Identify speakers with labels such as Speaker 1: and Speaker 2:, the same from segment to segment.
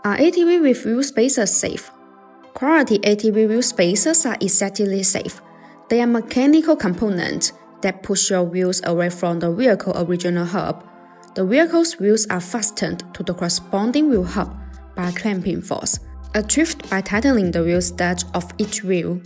Speaker 1: Are ATV with wheel spacers safe? Quality ATV wheel spacers are exactly safe. They are mechanical components that push your wheels away from the vehicle original hub. The vehicle's wheels are fastened to the corresponding wheel hub by clamping force, achieved by tightening the wheel stud of each wheel.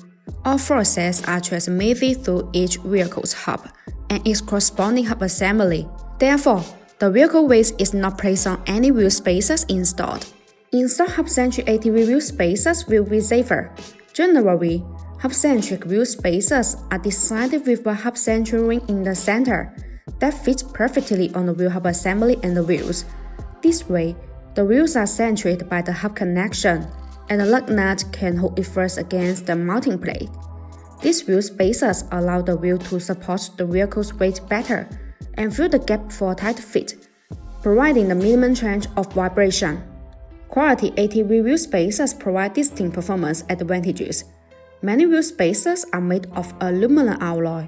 Speaker 1: All forces are transmitted through each vehicle's hub and its corresponding hub assembly. Therefore, the vehicle weight is not placed on any wheel spacers installed. Installed hub-centric ATV wheel spacers will be safer. Generally, hub-centric wheel spacers are designed with a hub-centric ring in the center that fits perfectly on the wheel hub assembly and the wheels. This way, the wheels are centered by the hub connection, and the lug nut can hold it first against the mounting plate. These wheel spacers allow the wheel to support the vehicle's weight better and fill the gap for a tight fit, providing the minimum chance of vibration. Quality ATV wheel spacers provide distinct performance advantages. Many wheel spacers are made of aluminum alloy,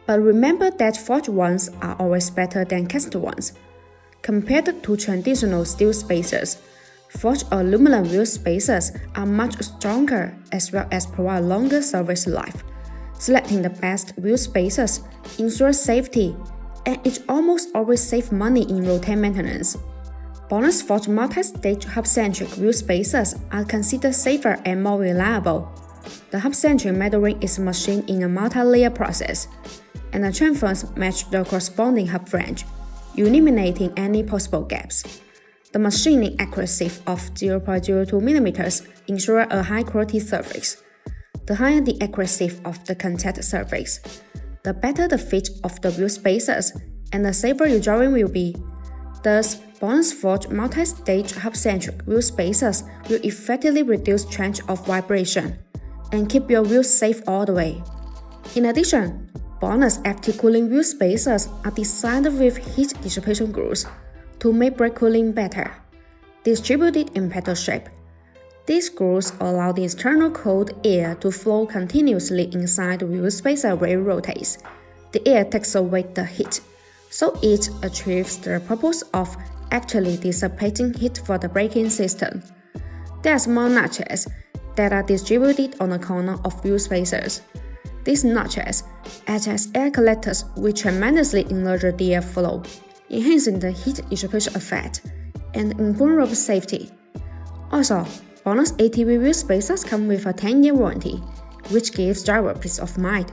Speaker 1: but remember that forged ones are always better than cast ones. Compared to traditional steel spacers, forged aluminum wheel spacers are much stronger as well as provide longer service life. Selecting the best wheel spacers ensures safety, and it almost always saves money in routine maintenance. Bonus forged multi-stage hub-centric wheel spacers are considered safer and more reliable. The hub-centric metal ring is machined in a multi-layer process, and the chamfers match the corresponding hub flange, eliminating any possible gaps. The machining accuracy of 0.02 mm ensures a high-quality surface. The higher the accuracy of the contact surface, the better the fit of the wheel spacers, and the safer your driving will be. Thus, bonus forged multi-stage hub-centric wheel spacers will effectively reduce chance of vibration and keep your wheels safe all the way. In addition, bonus FT cooling wheel spacers are designed with heat dissipation grooves to make brake cooling better, distributed in petal shape. These grooves allow the external cold air to flow continuously inside the wheel spacer while it rotates. The air takes away the heat, so it achieves the purpose of actually dissipating heat for the braking system. There are small notches that are distributed on the corner of wheel spacers. These notches act as air collectors which tremendously enlarge the air flow, enhancing the heat dissipation effect and improving road safety. Also, bonus ATV wheel spacers come with a 10-year warranty, which gives driver peace of mind.